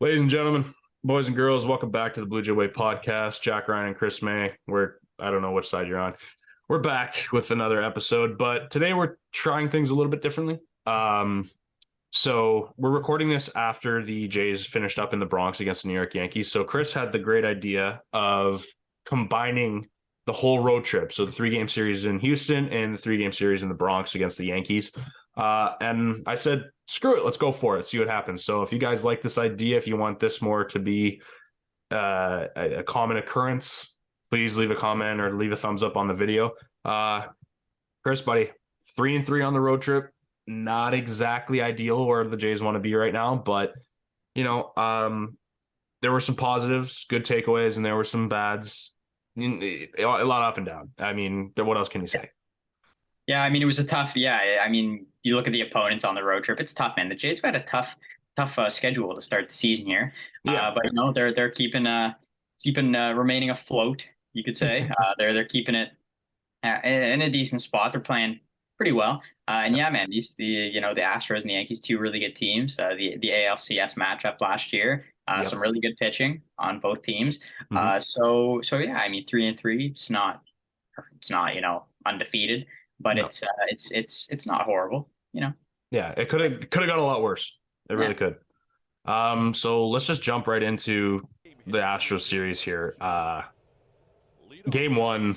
Ladies and gentlemen, boys and girls, welcome back to the Blue Jay Way podcast. Jack Ryan and Chris May. I don't know which side you're on. We're back with another episode, but today we're trying things a little bit differently. So we're recording this after the Jays finished up in the Bronx against the New York Yankees. So Chris had the great idea of combining the whole road trip. So the 3-game series in Houston and the 3-game series in the Bronx against the Yankees. And I said, screw it, let's go for it, see what happens. So if you guys like this idea, if you want this more to be a common occurrence, please leave a comment or leave a thumbs up on the video. Chris, buddy, 3-3 on the road trip. Not exactly ideal where the Jays want to be right now, but there were some positives, good takeaways, and there were some bads. A lot up and down. I mean, what else can you say? Yeah, I mean, it was a tough. Yeah, I mean, you look at the opponents on the road trip. It's tough, man. The Jays got a tough schedule to start the season here. Yeah, but they're keeping remaining afloat. You could say they're keeping it in a decent spot. They're playing pretty well. And yeah, man, the Astros and the Yankees, two really good teams. The ALCS matchup last year, some really good pitching on both teams. Mm-hmm. So yeah, I mean, 3-3. It's not undefeated, but No. it's not horrible. Yeah, it could have got a lot worse. It really could. So let's just jump right into the Astros series here. Game one.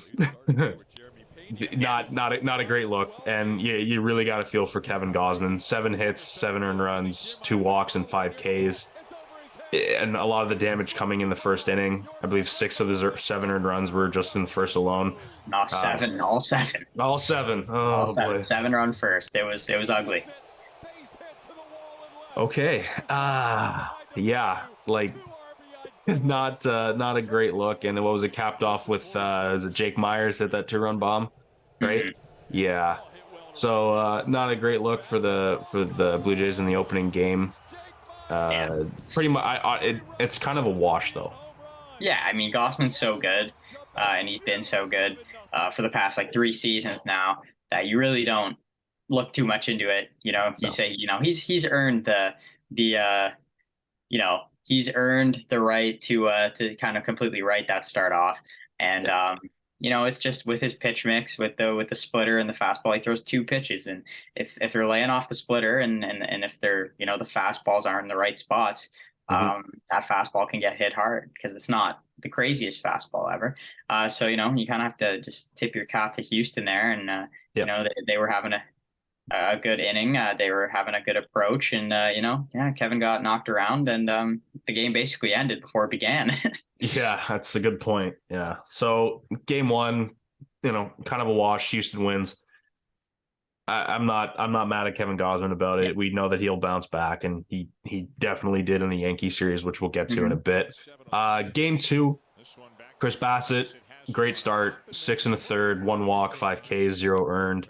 Not a great look, and yeah, you really got to feel for Kevin Gausman. 7 hits, 7 earned runs, 2 walks, and 5 Ks, and a lot of the damage coming in the first inning. I believe 6 of the 7 earned runs were just in the first alone. Not 7, all 7. All 7. Oh, all 7. Boy. 7 run first. It was ugly. Okay. Yeah, like not a great look. And what was it, capped off with is it Jake Myers hit that 2-run bomb, right? Mm-hmm. Yeah. So not a great look for the Blue Jays in the opening game. Pretty much, it's kind of a wash though. Yeah, I mean, Gossman's so good, and he's been so good for the past 3 seasons now that you really don't look too much into it. You say he's earned he's earned the right to kind of completely write that start off. And it's just with his pitch mix with the splitter and the fastball, he throws 2 pitches, and if they're laying off the splitter and if they're the fastballs aren't in the right spots, that fastball can get hit hard because it's not the craziest fastball ever. So you kind of have to just tip your cap to Houston there, and they were having a good inning. They were having a good approach, and Kevin got knocked around, and the game basically ended before it began. Yeah, that's a good point. Yeah. So game one, kind of a wash. Houston wins. I'm not mad at Kevin Gausman about it. We know that he'll bounce back, and he definitely did in the Yankee series, which we'll get to in a bit. Game 2, Chris Bassett, great start, 6 in the third, 1 walk, 5 Ks, 0 earned.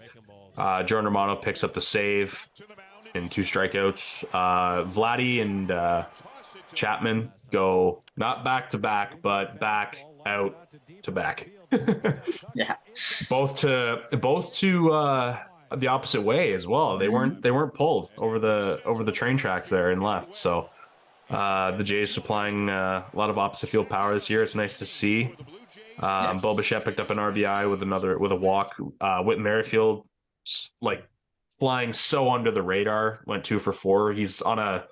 Jordan Romano picks up the save and 2 strikeouts. Vladdy and Chapman go not back to back, but back out to back. Yeah, both to the opposite way as well. They weren't pulled over the train tracks there and left. So the Jays supplying a lot of opposite field power this year. It's nice to see. Bo Bichette picked up an RBI with a walk. Whit Merrifield, flying so under the radar, went 2 for 4. He's on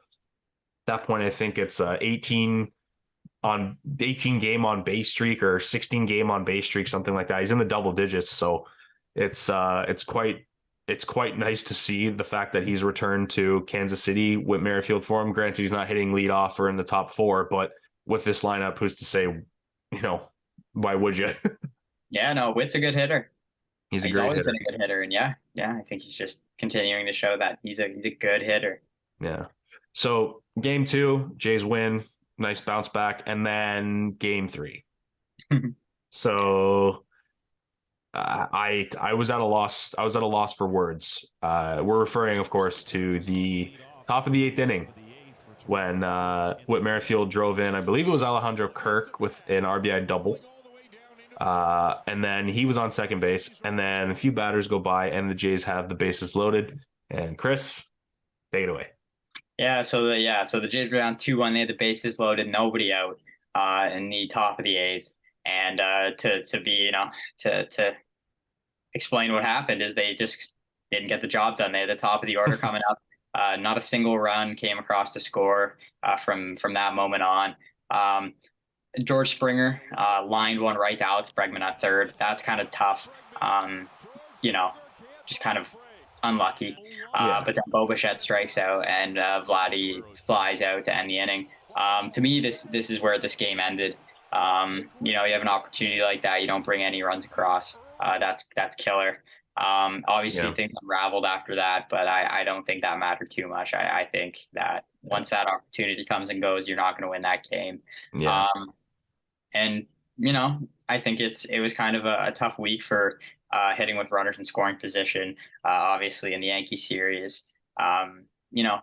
that point, I think it's 18 game on base streak or 16 game on base streak, something like that. He's in the double digits, so it's quite nice to see the fact that he's returned to Kansas City with Merrifield for him. Granted, he's not hitting leadoff or in the top 4, but with this lineup, who's to say, why would you? Yeah, no, Witt's a good hitter. He's always been a good hitter, and yeah, I think he's just continuing to show that he's a good hitter. Yeah. So game 2, Jays win, nice bounce back, and then game 3. So I was at a loss. I was at a loss for words. We're referring, of course, to the top of the 8th inning when Whit Merrifield drove in. I believe it was Alejandro Kirk with an RBI double. And then he was on second base, and then a few batters go by, and the Jays have the bases loaded. And Chris, take it away. So the Jays were down 2-1. They had the bases loaded, nobody out, in the top of the eighth. And to be, to explain what happened is they just didn't get the job done. They had the top of the order coming up. Not a single run came across to score from that moment on. Um, George Springer lined one right to Alex Bregman at third. That's kind of tough. Um, you know, just kind of unlucky. Yeah. But then Bo Bichette strikes out and Vladdy flies out to end the inning. To me, this is where this game ended. You have an opportunity like that, you don't bring any runs across. That's killer. Obviously, Yeah. things unraveled after that, but I don't think that mattered too much. I think that once that opportunity comes and goes, you're not going to win that game. Yeah. Um, and I think it was kind of a tough week for hitting with runners in scoring position. Obviously, in the Yankee series, um, you know,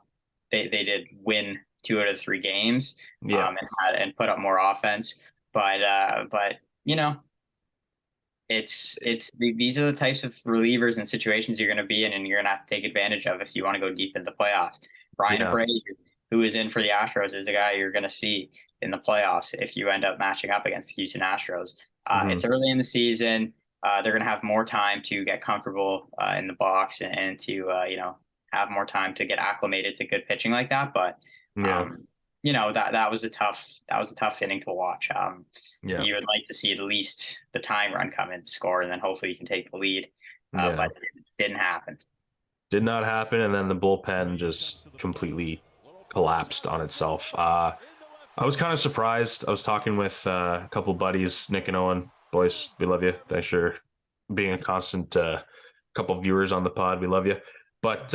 they did win 2 out of 3 games, Yeah. and put up more offense. But these are the types of relievers and situations you're going to be in, and you're going to have to take advantage of if you want to go deep in the playoffs. Brian Yeah. Abreu, who is in for the Astros, is a guy you're going to see in the playoffs if you end up matching up against the Houston Astros. It's early in the season. They're going to have more time to get comfortable in the box and to have more time to get acclimated to good pitching like that. But Yeah. um, that was a tough inning to watch. Yeah. You would like to see at least the time run come in, score, and then hopefully you can take the lead. Yeah. But it didn't happen. Did not happen, and then the bullpen just completely collapsed on itself. I was kind of surprised. I was talking with a couple buddies, Nick and Owen. Boys, we love you. Thanks for being a constant couple viewers on the pod. We love you. But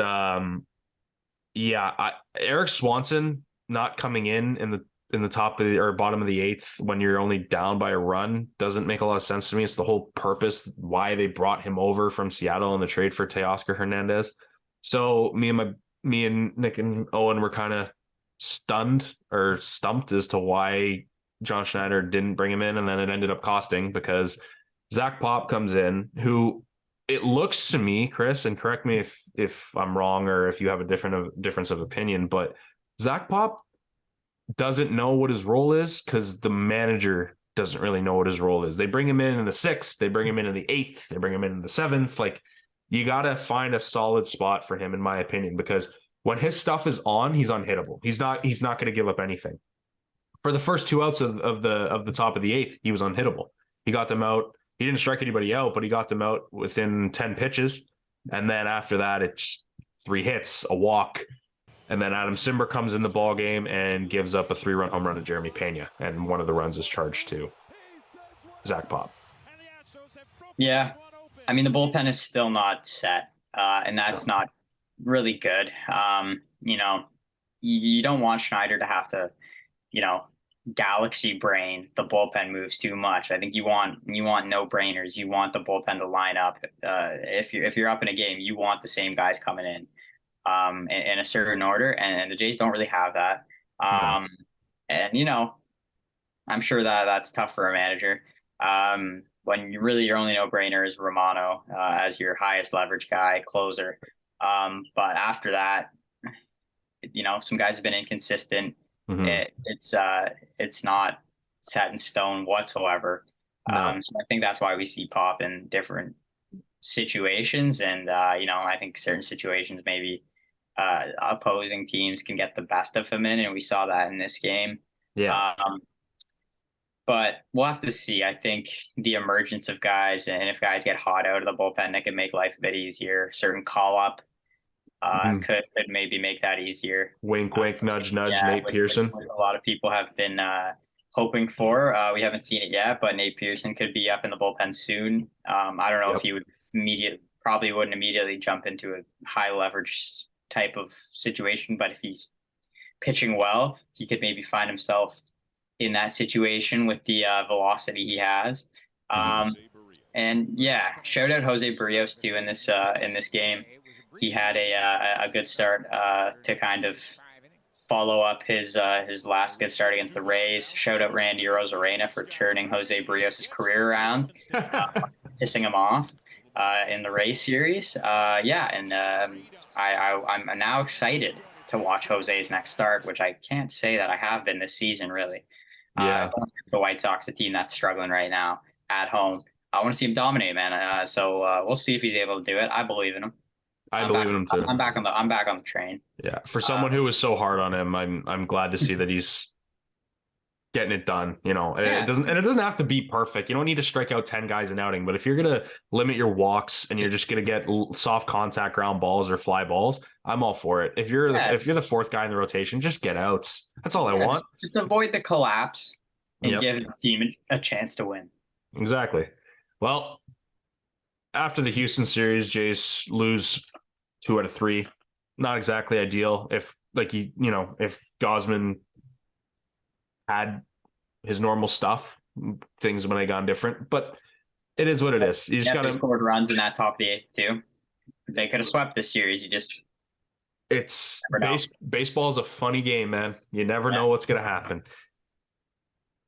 yeah, Eric Swanson not coming in the top of the or bottom of the eighth when you're only down by a run doesn't make a lot of sense to me. It's the whole purpose why they brought him over from Seattle in the trade for Teoscar Hernandez. So me and Nick and Owen were kind of stunned or stumped as to why John Schneider didn't bring him in, and then it ended up costing because Zach Pop comes in, who it looks to me, Chris, and correct me if I'm wrong or if you have a difference of opinion, but Zach Pop doesn't know what his role is because the manager doesn't really know what his role is. They bring him in the sixth, they bring him in the eighth, they bring him in the seventh. Like, you got to find a solid spot for him, in my opinion, because when his stuff is on, he's unhittable. He's not going to give up anything. For the first 2 outs of the top of the eighth, he was unhittable. He got them out. He didn't strike anybody out, but he got them out within 10 pitches. And then after that, it's 3 hits, a walk. And then Adam Simber comes in the ball game and gives up a 3-run home run to Jeremy Pena. And one of the runs is charged to Zach Pop. Yeah. I mean, the bullpen is still not set, and that's not really good. You don't want Schneider to have to, galaxy brain the bullpen moves too much. I think you want no brainers. You want the bullpen to line up. If you're up in a game, you want the same guys coming in a certain order, and the Jays don't really have that. No. And I'm sure that's tough for a manager. When your only no-brainer is Romano as your highest leverage guy, closer. But after that, some guys have been inconsistent. Mm-hmm. It's not set in stone whatsoever. No. So I think that's why we see Pop in different situations, and I think certain situations maybe opposing teams can get the best of him in, and we saw that in this game. Yeah. But we'll have to see. I think the emergence of guys, and if guys get hot out of the bullpen, that can make life a bit easier. Certain call up could maybe make that easier. Wink, wink, nudge, nudge. Nate Pearson. Which a lot of people have been hoping for. We haven't seen it yet, but Nate Pearson could be up in the bullpen soon. I don't know if he would probably wouldn't immediately jump into a high leverage type of situation, but if he's pitching well, he could maybe find himself in that situation with the velocity he has. And yeah, shout out Jose Barrios too in this game. He had a good start to kind of follow up his last good start against the Rays. Shout out Randy Rosarena for turning Jose Barrios' career around, pissing him off in the Rays series. I'm now excited to watch Jose's next start, which I can't say that I have been this season, really. Yeah. The White Sox, a team that's struggling right now at home. I want to see him dominate, man. So we'll see if he's able to do it. I believe in him. I believe in him too. I'm back on the train. Yeah. For someone who was so hard on him, I'm glad to see that he's getting it done. It doesn't have to be perfect. You don't need to strike out 10 guys an outing, but if you're going to limit your walks and you're just going to get soft contact ground balls or fly balls, I'm all for it. If you're the fourth guy in the rotation, just get outs. That's all I want. Just avoid the collapse and give the team a chance to win. Exactly. Well, after the Houston series, Jays lose 2 out of 3. Not exactly ideal. If Gausman had his normal stuff, things might have gone different, but it is what it is. You just got to scored runs in that top of the 8th too. They could have swept this series. Baseball is a funny game, man. You never know what's going to happen.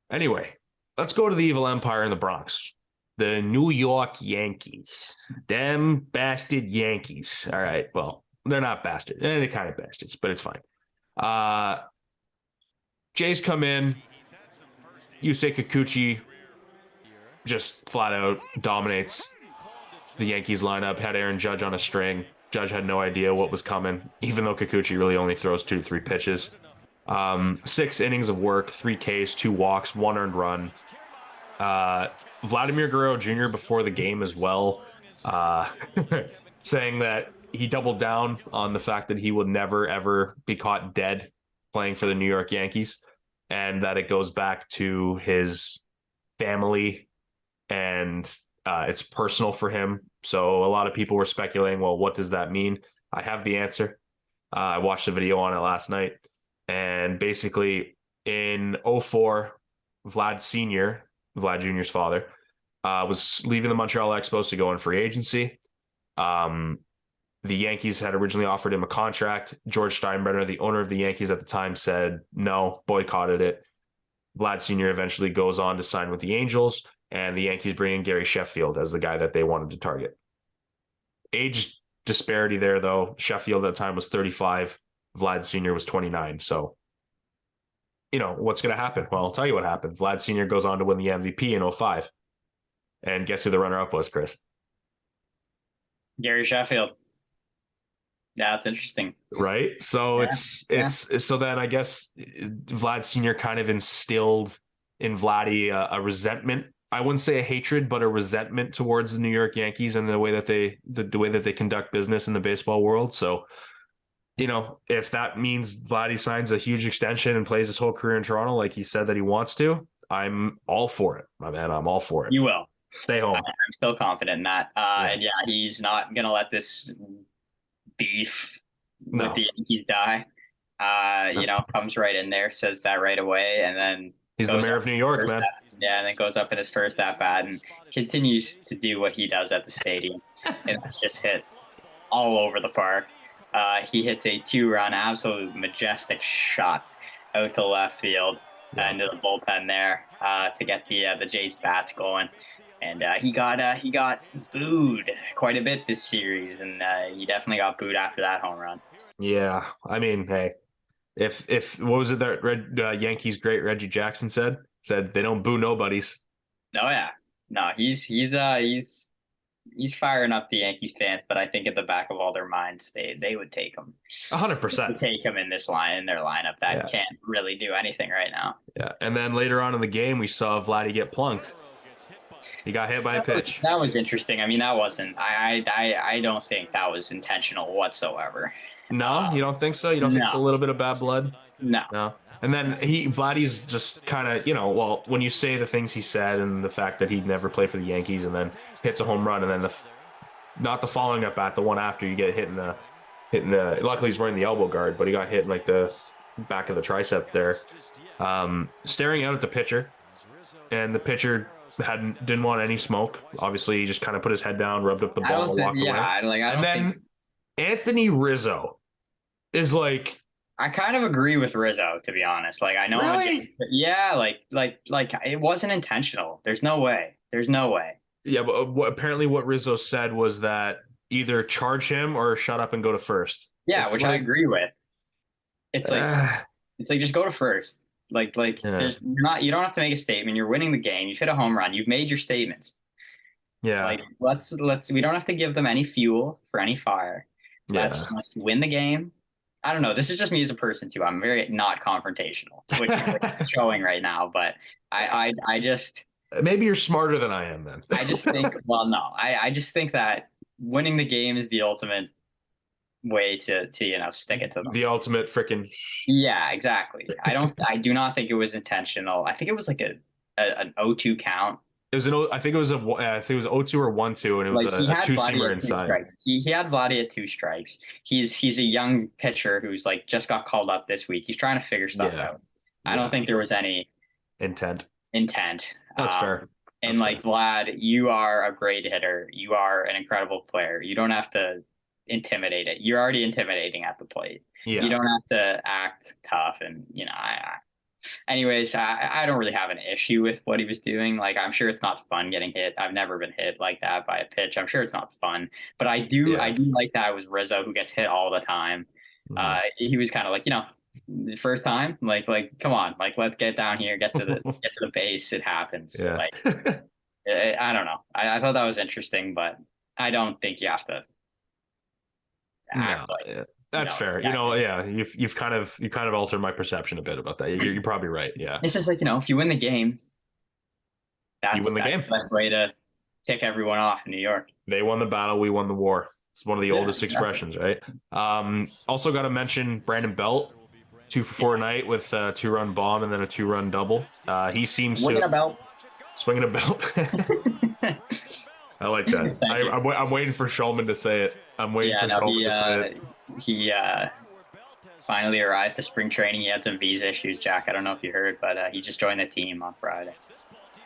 Anyway, let's go to the evil empire in the Bronx. The New York Yankees. Them bastard Yankees. All right. Well, they're not bastards. They're kind of bastards, but it's fine. Jays come in. Yusei Kikuchi just flat out dominates the Yankees lineup. Had Aaron Judge on a string. Judge had no idea what was coming, even though Kikuchi really only throws 2 to 3 pitches. 6 innings of work, 3 Ks, 2 walks, 1 earned run. Vladimir Guerrero Jr. before the game as well, saying that he doubled down on the fact that he would never, ever be caught dead playing for the New York Yankees, and that it goes back to his family and it's personal for him. So a lot of people were speculating, well, what does that mean? I have the answer. I watched a video on it last night, and basically in 2004, Vlad Jr.'s father, was leaving the Montreal Expos to go in free agency. The Yankees had originally offered him a contract. George Steinbrenner, the owner of the Yankees at the time, said no, boycotted it. Vlad Sr. eventually goes on to sign with the Angels, and the Yankees bring in Gary Sheffield as the guy that they wanted to target. Age disparity there, though. Sheffield at the time was 35. Vlad Sr. was 29. So, what's going to happen? Well, I'll tell you what happened. Vlad Sr. goes on to win the MVP in 2005. And guess who the runner-up was, Chris? Gary Sheffield. Yeah, it's interesting. Right? So so then I guess Vlad Sr. kind of instilled in Vladdy a resentment. I wouldn't say a hatred, but a resentment towards the New York Yankees and the way that they conduct business in the baseball world. So, if that means Vladdy signs a huge extension and plays his whole career in Toronto like he said that he wants to, I'm all for it, my man. I'm all for it. You will. Stay home. I'm still confident in that. And he's not going to let this beef with the Yankees die. Comes right in there, says that right away, and then he's the mayor of New York, man. And then goes up in his first at bat and continues to do what he does at the stadium, and it's just hit all over the park. He hits a 2-run, absolute majestic shot out to left field into the bullpen there to get the Jays bats going. And he got booed quite a bit this series, and he definitely got booed after that home run. Yeah, I mean, hey, if what was it that Yankees great Reggie Jackson said they don't boo nobodies. Oh yeah, no, he's firing up the Yankees fans, but I think at the back of all their minds, they would take him 100%. Take him in their lineup that can't really do anything right now. Yeah, and then later on in the game, we saw Vladdy get plunked. He got hit by a pitch. That was interesting. I mean, that wasn't. I don't think that was intentional whatsoever. No, you don't think so? You don't think it's a little bit of bad blood? No. And then Vladdy's just kind of, when you say the things he said and the fact that he'd never play for the Yankees and then hits a home run and then not the following up at the one after you get hit in the luckily he's wearing the elbow guard, but he got hit in like the back of the tricep there, staring out at the pitcher, and the pitcher didn't want any smoke. Obviously, he just kind of put his head down, rubbed up the ball, and walked away. And then Anthony Rizzo is like, I kind of agree with Rizzo, to be honest. Like, I know, really? like it wasn't intentional. There's no way. Yeah, but apparently what Rizzo said was that either charge him or shut up and go to first. Yeah, which I agree with. It's like Uh, just go to first. yeah, You don't have to make a statement. You're winning the game. You've hit a home run. You've made your statements. yeah, Like we don't have to give them any fuel for any fire. Let's yeah. just win the game. I don't know. This is just me as a person too. I'm very not confrontational, which is showing right now. But I just Maybe you're smarter than I am then. I just think well no I just think that winning the game is the ultimate way to stick it to them. The ultimate freaking. Yeah, exactly. I do not think it was intentional. I think it was like an 0-2 count. It was I think it was I think it was 0-2 or 1-2, and it was Like he a had two Vladdy seamer at two inside. strikes. He had Vladdy at two strikes. He's a young pitcher who's like just got called up this week. He's trying to figure stuff Yeah, out. I don't yeah. think there was any Intent. intent. That's fair. And That's like fair. Vlad, you are a great hitter. You are an incredible player. You don't have to intimidate it. You're already intimidating at the plate. You Yeah, don't have to act tough. And anyways, I don't really have an issue with what he was doing. Like, I'm sure it's not fun getting hit. I've never been hit like that by a pitch. I'm sure it's not fun, but I yeah. do like that it was Rizzo who gets hit all the time. Mhm. He was kind of like, the first time, come on, like, let's get down here, get to the base. It happens. Yeah. Like, I don't know. I thought that was interesting, but I don't think you have to No, act like, yeah. That's fair. Yeah, you've kind of altered my perception a bit about that. You're probably right. Yeah. it's just like, if you win the game, You win the that's game. the best way to tick everyone off in New York. They won the battle, we won the war. It's one of the Yeah, oldest exactly. expressions, right? Also got to mention Brandon Belt, 2 for 4 tonight with a 2-run bomb and then a 2-run double. He seems Winning to a belt. swinging a belt. I like that. Thank you. I'm waiting for Shulman to say it. I'm waiting Yeah, for no, Shulman to say it. he finally arrived to spring training. He had some visa issues, Jack. I don't know if you heard, but he just joined the team on Friday.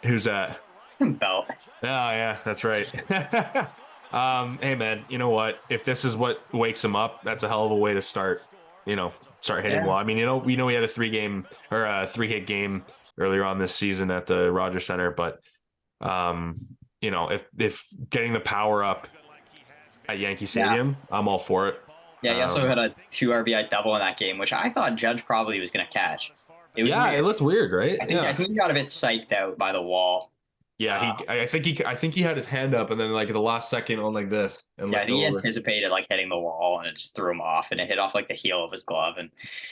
Who's that? Belt. Oh yeah, that's right. Hey man, you know what? If this is what wakes him up, that's a hell of a way to start. Start hitting Yeah. well. I mean, we know he had a 3-game or a 3-hit game earlier on this season at the Rogers Center, but if getting the power up at Yankee Stadium, I'm all for it. Yeah, he also had a 2 RBI double in that game, which I thought Judge probably was going to catch. It was Yeah, weird. it looked weird, right? I think he got a bit psyched out by the wall. Yeah, I think he had his hand up and then like the last second on like this and Yeah, I looked think he over. anticipated like hitting the wall and it just threw him off and it hit off like the heel of his glove. And,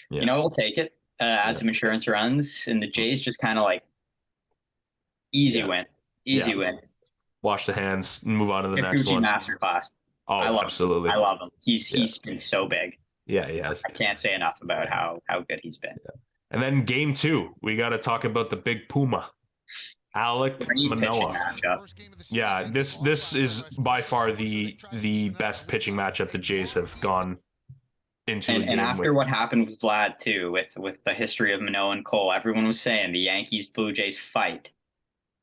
Yeah, we'll take it, add yeah, some insurance runs. And the Jays just kind of like easy yeah, win, yeah. easy win. Wash the hands and move on to the next Kikuchi one. masterclass. I Oh, love him. absolutely. I love him. Yeah, He's been so big. yeah, he has. I can't say enough about how good he's been. And then game 2, we got to talk about the big Puma, Alec Great pitching Manoah. matchup. Yeah, this is by far the best pitching matchup the Jays have gone into a And game after with. what happened with Vlad too, with the history of Manoah and Cole, everyone was saying the Yankees Blue Jays fight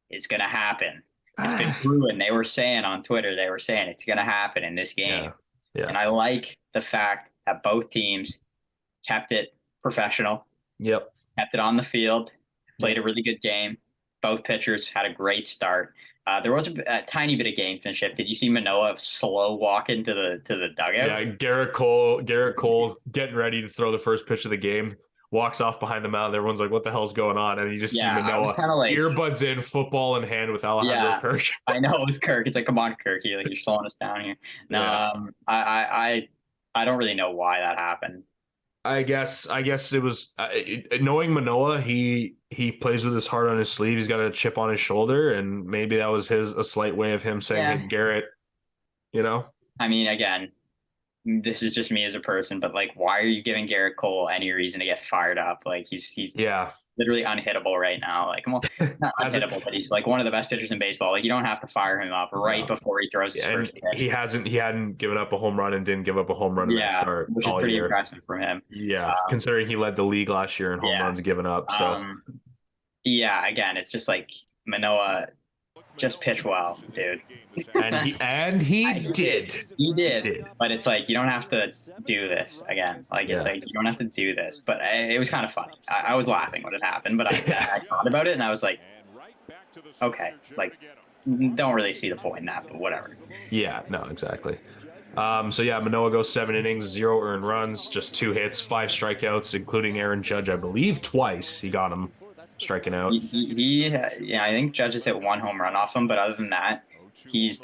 is gonna happen. It's been brewing. They were saying on Twitter, they were saying it's gonna happen in this game. Yeah, And yeah, I like the fact that both teams kept it professional, yep. kept it on the field, played a really good game. Both pitchers had a great start. There was a tiny bit of gamesmanship. Did you see Manoah slow walk into the dugout? Yeah, Garrett Cole getting ready to throw the first pitch of the game, walks off behind the mound. Everyone's like, "What the hell's going on?" And you just see Yeah, I was Manoah kind of like, earbuds in, football in hand with Alejandro yeah, Kirk. I know with Kirk. It's like, come on, Kirk, you're slowing us down here. No, Yeah. I don't really know why that happened. I guess it was knowing Manoah. He plays with his heart on his sleeve. He's got a chip on his shoulder, and maybe that was a slight way of him saying, Yeah. "Hey, Garrett, you know." I mean, again, this is just me as a person, but like, why are you giving Garrett Cole any reason to get fired up? Like, he's Yeah, literally unhittable right now. Like, well, not As a- unhittable, but he's like one of the best pitchers in baseball. Like, you don't have to fire him up right No. before he throws his and first pitch. he hadn't given up a home run and didn't give up a home run in that Yeah, start which is all pretty year. impressive from him. Yeah, considering he led the league last year in home Yeah. runs given up. So Yeah, again, it's just like Manoah just pitch well, dude. and he did. He did. Did. But it's like you don't have to do this again. Like it's Yeah. like you don't have to do this. But it was kind of funny. I was laughing when it happened, but I thought about it and I was like, okay, like don't really see the point in that, but whatever. Yeah, no, exactly. So yeah, Manoah goes 7 innings, 0 earned runs, just 2 hits, 5 strikeouts, including Aaron Judge, I believe twice he got him striking out. Yeah, I think Judge has hit one home run off him, but other than that, he's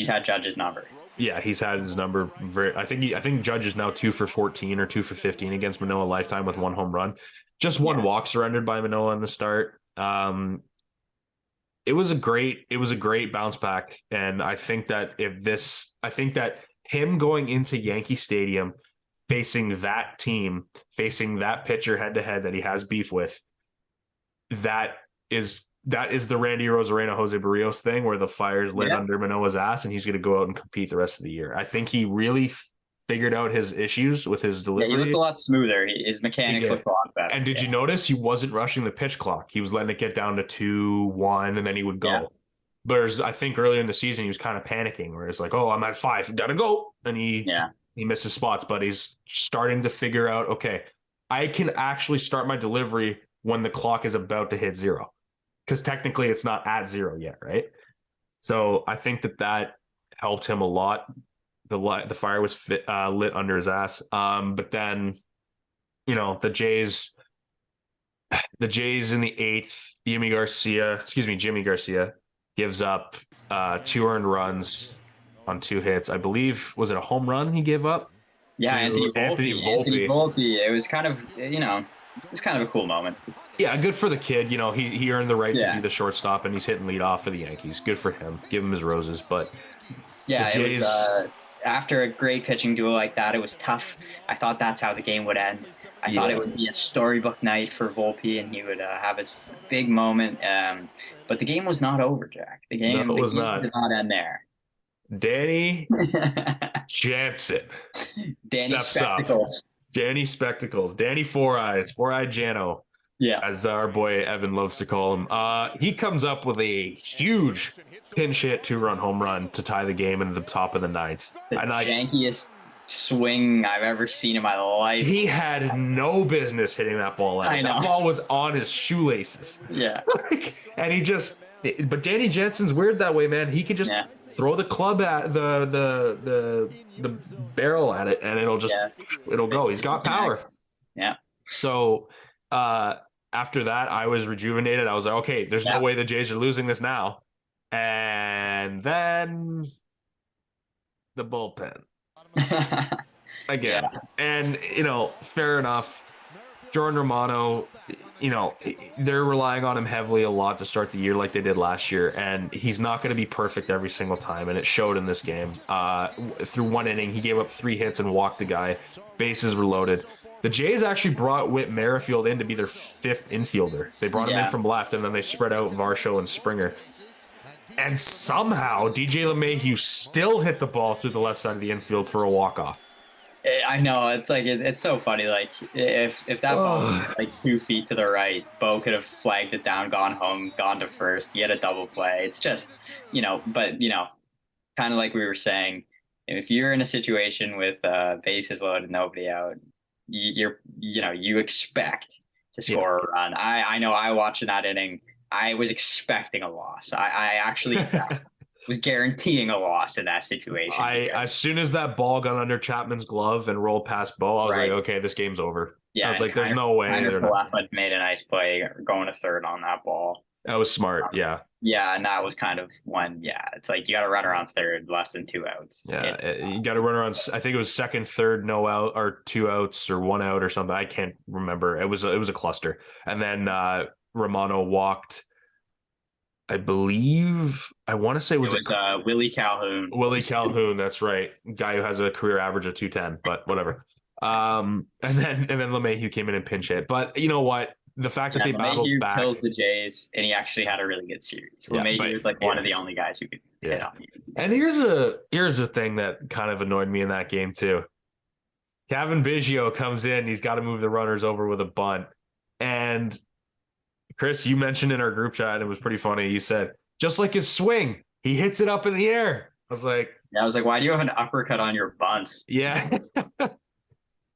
had Judge's number. Yeah, he's had his number. I think Judge is now 2 for 14 or 2 for 15 against Manoah lifetime with 1 home run. Just one walk surrendered by Manoah in the start. It was a great bounce back, and I think that him going into Yankee Stadium, facing that team, facing that pitcher head to head that he has beef with, that is the Randy Rosarena Jose Barrios thing where the fire's lit under Manoah's ass and he's going to go out and compete the rest of the year. I think he really figured out his issues with his delivery. Yeah, he looked a lot smoother. His mechanics looked a lot better. And did you notice he wasn't rushing the pitch clock? He was letting it get down to 2-1 and then he would go. Yeah. But I think earlier in the season he was kind of panicking where it's like, oh, I'm at 5, gotta go. And he misses spots, but he's starting to figure out, okay, I can actually start my delivery when the clock is about to hit 0. Because technically it's not at 0 yet, right? So I think that helped him a lot. The fire was lit under his ass. But then, the Jays in the 8th, Jimmy Garcia gives up 2 earned runs on 2 hits. I believe, was it a home run he gave up? Yeah, Anthony Volpe. It was kind of, it's kind of a cool moment. Yeah, good for the kid. He earned the right to be the shortstop, and he's hitting leadoff for the Yankees. Good for him. Give him his roses. But yeah, Jays... it was after a great pitching duel like that, it was tough. I thought that's how the game would end. I thought it would be a storybook night for Volpe, and he would have his big moment. But the game was not over, Jack. The game did not end there. Danny Jansen steps up. Danny Spectacles. Danny Four Eyes. Four-Eyed Jano. Yeah, as our boy Evan loves to call him. He comes up with a huge pinch hit 2-run home run to tie the game in the top of the 9th. The jankiest swing I've ever seen in my life. He had no business hitting that ball out. I know. That ball was on his shoelaces. Yeah. But Danny Jensen's weird that way, man. He could just throw the club at the barrel at it, and it'll go. He's got power. Yeah. So after that, I was rejuvenated. I was like, okay, there's no way the Jays are losing this now. And then the bullpen again. And, fair enough. Jordan Romano, they're relying on him heavily a lot to start the year like they did last year. And he's not going to be perfect every single time. And it showed in this game. Through 1 inning, he gave up 3 hits and walked the guy. Bases were loaded. The Jays actually brought Whit Merrifield in to be their 5th infielder. They brought him in from left, and then they spread out Varsho and Springer. And somehow, DJ LeMahieu still hit the ball through the left side of the infield for a walk-off. I know. It's like it's so funny. Like, if that ball was like 2 feet to the right, Bo could have flagged it down, gone home, gone to first. He had a double play. It's just, but, kind of like we were saying, if you're in a situation with bases loaded, nobody out, you expect to score a run. I know I watched that inning. I was expecting a loss. I actually was guaranteeing a loss in that situation. As soon as that ball got under Chapman's glove and rolled past Bo, I was like, okay, this game's over. Yeah, I was like, there's no way. Kiner made a nice play going to third on that ball. That was smart. Yeah. Yeah, and that was kind of when, it's like you got to run around third, less than 2 outs. Yeah, you got to run around. I think it was second, third, no out, or 2 outs, or 1 out, or something. I can't remember. It was a cluster, and then Romano walked. I believe I want to say it was Willie Calhoun. Willie Calhoun, that's right. Guy who has a career average of 210, but whatever. And then LeMahieu came in and pinch hit. But you know what? The fact that they battled back kills the Jays, and he actually had a really good series. LeMahieu was one of the only guys who could hit on. And here's a thing that kind of annoyed me in that game too. Kevin Biggio comes in, he's got to move the runners over with a bunt. And Chris, you mentioned in our group chat, and it was pretty funny. You said, just like his swing, he hits it up in the air. I was like, why do you have an uppercut on your bunt? Yeah.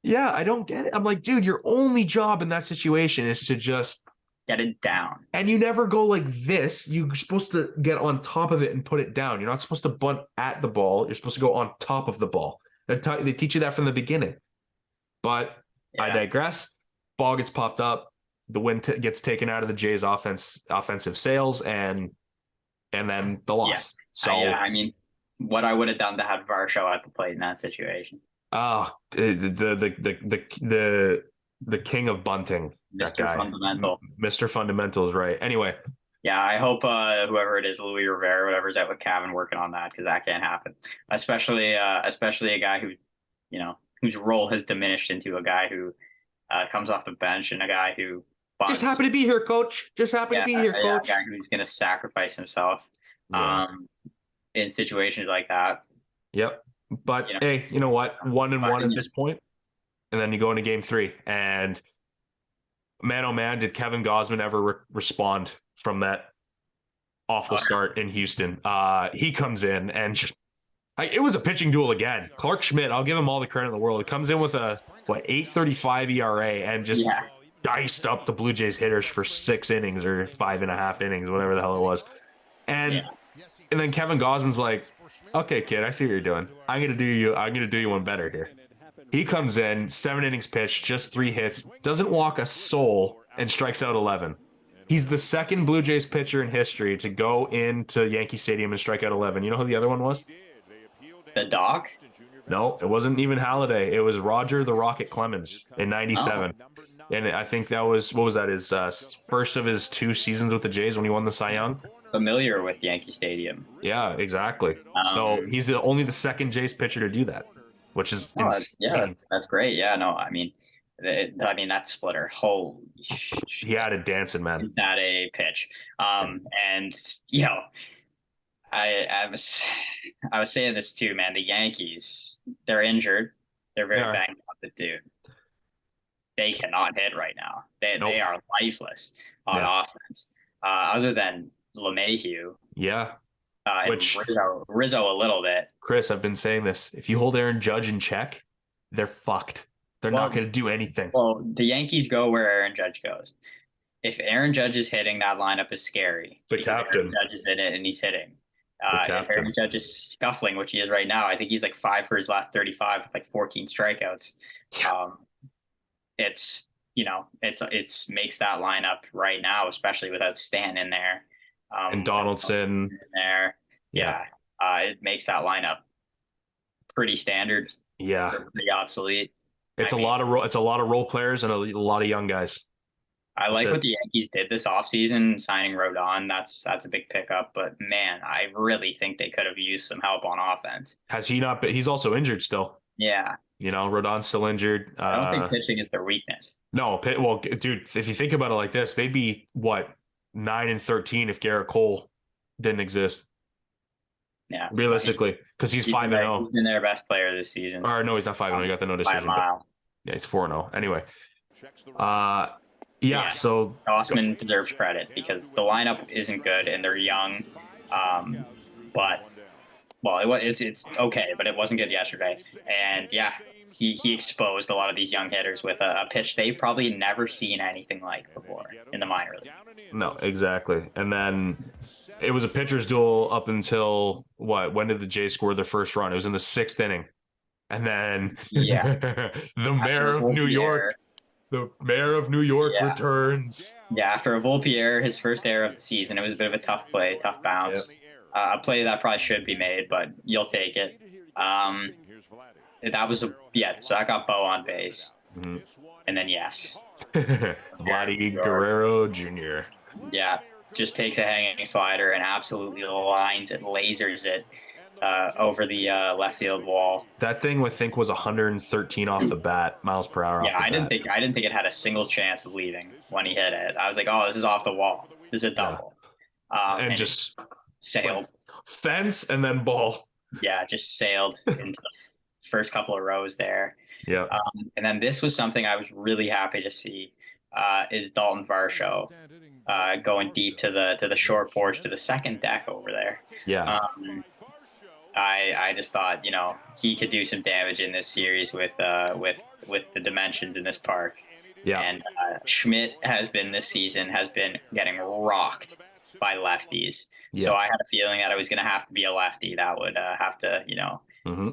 Yeah, I don't get it. I'm like, dude, your only job in that situation is to just Get it down. And you never go like this. You're supposed to get on top of it and put it down. You're not supposed to bunt at the ball. You're supposed to go on top of the ball. They teach you that from the beginning. But I digress. Ball gets popped up. The win gets taken out of the Jays' offensive sails, and then the loss. So I mean, what I would have done to have Varsho at the plate in that situation. The king of bunting, that Mr. guy, Fundamental. Mr. Fundamental is right. Anyway, yeah, I hope whoever it is, Louis Rivera, whatever's out with Cavan working on that, because that can't happen. Especially a guy who, whose role has diminished into a guy who comes off the bench and a guy who bunts. Just happy to be here, coach. Just happy to be here, coach. A guy who's going to sacrifice himself in situations like that. Yep. But hey, you know what? 1-1 at this point. And then you go into game 3. And man, oh man, did Kevin Gausman ever respond from that awful start in Houston? He comes in and it was a pitching duel again. Clark Schmidt, I'll give him all the credit in the world. He comes in with a 8.35 ERA and just diced up the Blue Jays hitters for 6 innings or 5.5 innings, whatever the hell it was. And then Kevin Gausman's like, "Okay, kid, I see what you're doing. I'm gonna do you one better here." He comes in, 7 innings pitched, just 3 hits, doesn't walk a soul, and strikes out 11. He's the second Blue Jays pitcher in history to go into Yankee Stadium and strike out 11. You know who the other one was? The Doc? No, it wasn't even Halladay. It was Roger the Rocket Clemens in '97. And I think that was, what was that, his first of his 2 seasons with the Jays when he won the Cy Young? Familiar with Yankee Stadium. Yeah, exactly. So he's only the second Jays pitcher to do that, which is insane. That's great. Yeah, no, I mean, that splitter, holy shit. He had it dancing, man. Is that a pitch? And I was saying this too, man. The Yankees, they're injured. They're very banged up. Dude, they cannot hit right now. They are lifeless on offense. Other than LeMahieu. Yeah. Which Rizzo a little bit. Chris, I've been saying this. If you hold Aaron Judge in check, they're fucked. They're not going to do anything. Well, the Yankees go where Aaron Judge goes. If Aaron Judge is hitting, that lineup is scary. The captain. Aaron Judge is in it and he's hitting. If Aaron Judge is scuffling, which he is right now, I think he's like 5 for his last 35 with like 14 strikeouts. Yeah. It's makes that lineup right now, especially without Stanton in there. And Donaldson in there. It makes that lineup pretty standard. Yeah. Pretty obsolete. It's a lot of role players and a lot of young guys. I like what the Yankees did this offseason, signing Rodon. That's a big pickup, but man, I really think they could have used some help on offense. Has he not been? He's also injured still. Yeah. Rodon's still injured. I don't think pitching is their weakness. No, well, dude, if you think about it like this, they'd be 9-13 if Garrett Cole didn't exist. Yeah, realistically, because he's 5-0. He's been their best player this season. Or no, he's not 5-0. He got the no decision. Yeah, he's 4-0. Anyway, So Gausman deserves credit because the lineup isn't good and they're young. It's okay, but it wasn't good yesterday. And he exposed a lot of these young hitters with a pitch they've probably never seen anything like before in the minor league. No, exactly. And then it was a pitcher's duel up until when did the Jays score their first run? It was in the 6th inning. And then the mayor of New York returns. Yeah, after a Volpier, his first error of the season, it was a bit of a tough play, tough bounce. Yep. A play that probably should be made, but you'll take it. That was so that got Bo on base. Mm-hmm. And then Vladdy Guerrero Jr. Yeah, just takes a hanging slider and absolutely lines it, lasers it over the left field wall. That thing I think was 113 off the bat, miles per hour. Yeah, I didn't think it had a single chance of leaving when he hit it. I was like, oh, this is off the wall. This is a double. And just sailed fence and then ball. Yeah, just sailed into the first couple of rows there. Yeah. And then this was something I was really happy to see is Dalton Varsho going deep to the short porch to the second deck over there. Yeah. I just thought, he could do some damage in this series with the dimensions in this park. Yeah. And Schmidt this season has been getting rocked by lefties. So Yeah. I had a feeling that it was going to have to be a lefty that would have to, Mm-hmm.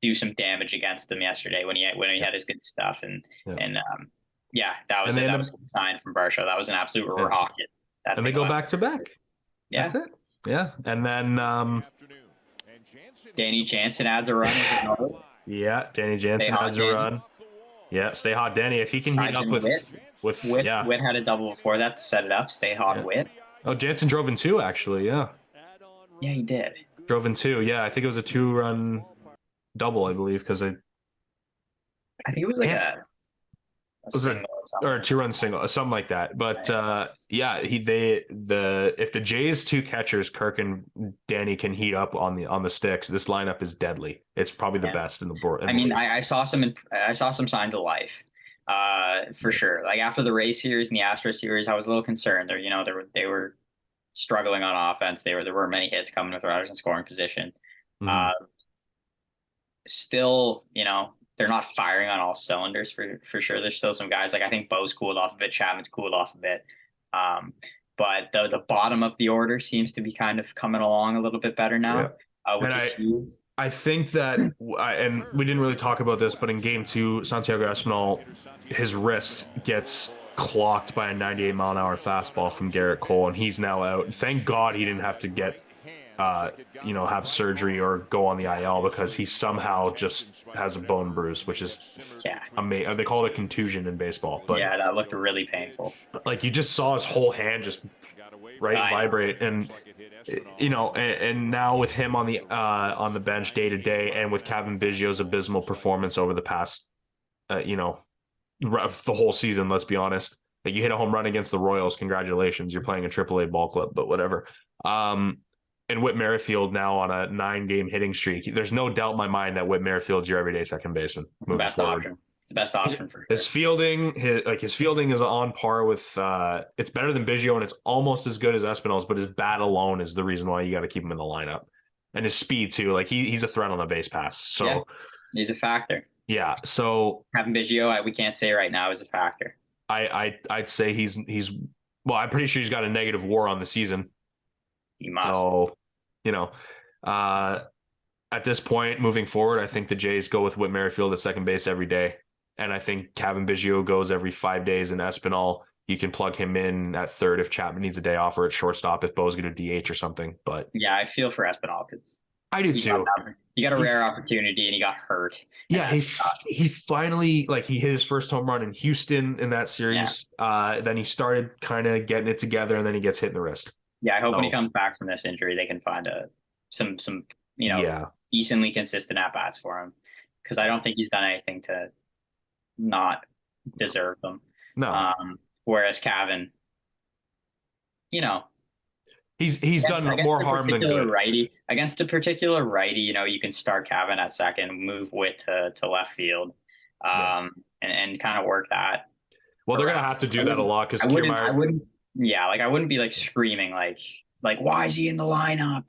do some damage against him yesterday when he Yeah. had his good stuff. Yeah. And yeah, that was And it. they end That up, was a good sign from Barsha. That was an absolute and, rocket. That and they thing go left. back to back. Yeah. That's it. Yeah. And then Danny Jansen adds a run. yeah, Danny Jansen hot, adds a Danny. run. Yeah, stay hot, Danny. If he can heat up with Witt had a double before that to set it up. Stay hot, yeah. Witt. Oh, Jansen drove in 2 actually. Yeah, Yeah, he did. drove in 2. Yeah, I think it was a 2-run double, I believe, because I think it was like a was single or a 2-run single, something like that. But yeah, if the Jays 2 catchers, Kirk and Danny, can heat up on the sticks, this lineup is deadly. It's probably the best in the board. I mean, I saw some signs of life, for sure. Like after the Rays series and the Astros series, I was a little concerned. They were struggling on offense. There weren't many hits coming with runners in scoring position. Mm-hmm. Still, they're not firing on all cylinders for sure. There's still some guys, like I think Bo's cooled off a bit, Chapman's cooled off a bit. But the bottom of the order seems to be kind of coming along a little bit better now, which is huge. I think that, and we didn't really talk about this, but in game 2, Santiago Espinal, his wrist gets clocked by a 98-mile-an-hour fastball from Garrett Cole, and he's now out. Thank God he didn't have to get have surgery or go on the IL, because he somehow just has a bone bruise, which is amazing. They call it a contusion in baseball, but yeah, that looked really painful. Like you just saw his whole hand just vibrate, and and now with him on the bench day to day, and with Kevin Biggio's abysmal performance over the past, the whole season. Let's be honest. Like you hit a home run against the Royals, congratulations, you're playing a AAA ball club, but whatever. And Whit Merrifield now on a 9-game hitting streak. There's no doubt in my mind that Whit Merrifield's your everyday second baseman. It's the best option. The best option for his fielding. His fielding is on par with. It's better than Biggio, and it's almost as good as Espinal's. But his bat alone is the reason why you got to keep him in the lineup, and his speed too. Like he's a threat on the base pass. So yeah, he's a factor. Yeah. So having Biggio, we can't say right now is a factor. I'd say he's well. I'm pretty sure he's got a negative WAR on the season. He must. So, at this point, moving forward, I think the Jays go with Whit Merrifield at second base every day. And I think Kevin Biggio goes every 5 days, and Espinal, you can plug him in at third if Chapman needs a day off, or at shortstop if Bo's going to DH or something. But yeah, I feel for Espinal because I do too. He got a rare opportunity and he got hurt. Yeah, he finally, he hit his first home run in Houston in that series. Yeah. Then he started kind of getting it together, and then he gets hit in the wrist. Yeah, I hope when he comes back from this injury, they can find some decently consistent at bats for him, because I don't think he's done anything to not deserve them. No. Whereas Cavan, he's done more harm than good. Against a particular righty, you can start Cavan at second, move Witt to left field, and kind of work that. Well, they're gonna have to do that a lot because I wouldn't. Yeah, I wouldn't be screaming like why is he in the lineup?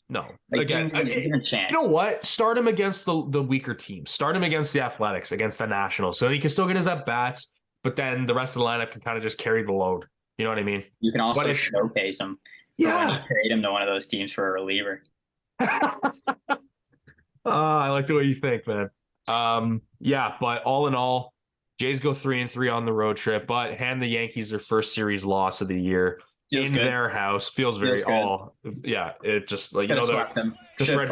No. Again, you know what? Start him against the weaker teams. Start him against the Athletics, against the Nationals, so he can still get his at bats. But then the rest of the lineup can kind of just carry the load. You know what I mean? You can also showcase him. Yeah, when you trade him to one of those teams for a reliever. I like the way you think, man. Yeah, but all in all, Jays go 3-3 on the road trip, but hand the Yankees their first series loss of the year in their house. Feels very yeah. It just the Fred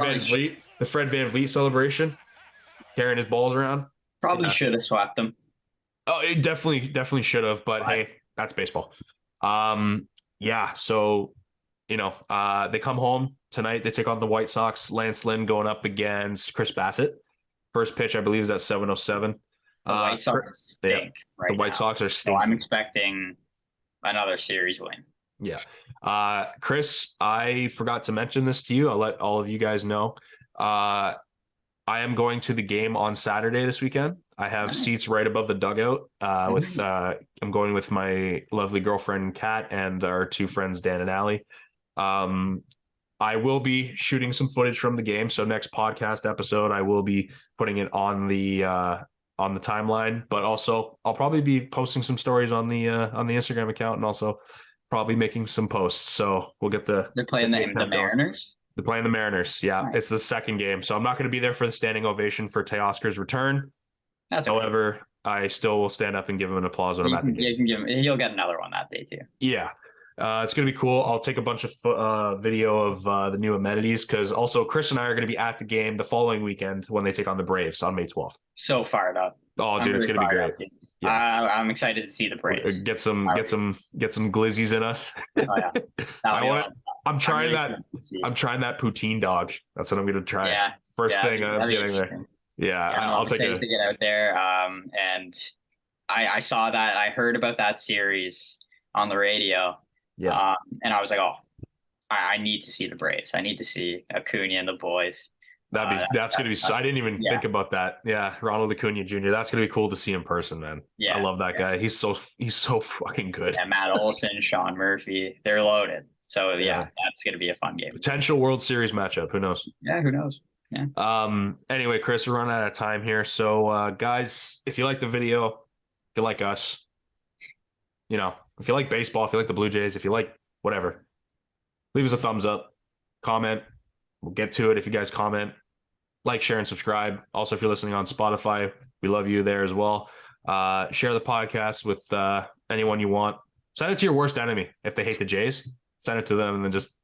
VanVleet celebration, carrying his balls around. Probably should have swept them. Oh, it definitely should have. But hey, that's baseball. Yeah. So they come home tonight. They take on the White Sox. Lance Lynn going up against Chris Bassett. First pitch, I believe, is at 7:07. The White Sox stink. The White Sox are stinking. So I'm expecting another series win. Yeah. Chris, I forgot to mention this to you. I'll let all of you guys know. I am going to the game on Saturday this weekend. I have seats right above the dugout. I'm going with my lovely girlfriend, Kat, and our 2 friends, Dan and Allie. I will be shooting some footage from the game. So next podcast episode, I will be putting it on the on the timeline, but also I'll probably be posting some stories on the Instagram account, and also probably making some posts. So we'll get They're playing the going. Mariners. They're playing the Mariners. Yeah, Nice. It's the second game, so I'm not going to be there for the standing ovation for Teoscar's return. That's However, I still will stand up and give him an applause when I'm at the game. You can give him. He'll get another one that day too. Yeah. It's going to be cool. I'll take a bunch of video of the new amenities, because also Chris and I are going to be at the game the following weekend when they take on the Braves on May 12th. So fired up. Oh, dude, it's going to be great. Yeah. I'm excited to see the Braves. Get some glizzies in us. Oh, yeah. I'm trying that poutine dog. That's what I'm going to try. Yeah. First thing I'm getting there. Yeah, I'll take it. To get out there. And I saw that. I heard about that series on the radio. Yeah. And I was like, oh, I need to see the Braves. I need to see Acuna and the boys. That's going to be. I didn't even think about that. Yeah, Ronald Acuna Jr. That's going to be cool to see in person, man. Yeah, I love that guy. He's so fucking good. Yeah, Matt Olson, Sean Murphy, they're loaded. So yeah, that's going to be a fun game. Potential World Series matchup. Who knows? Yeah, who knows? Yeah. Anyway, Chris, we're running out of time here. So, guys, if you like the video, if you like us, if you like baseball, if you like the Blue Jays, if you like whatever, leave us a thumbs up, comment. We'll get to it if you guys comment. Like, share, and subscribe. Also, if you're listening on Spotify, we love you there as well. Share the podcast with anyone you want. Send it to your worst enemy. If they hate the Jays, send it to them, and then just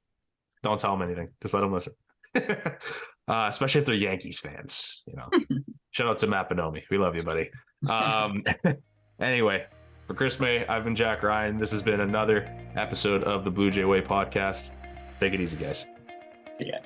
don't tell them anything. Just let them listen. Especially if they're Yankees fans. Shout out to Matt Bonomi. We love you, buddy. Anyway, for Chris May, I've been Jack Ryan. This has been another episode of the Blue Jay Way podcast. Take it easy, guys. See ya.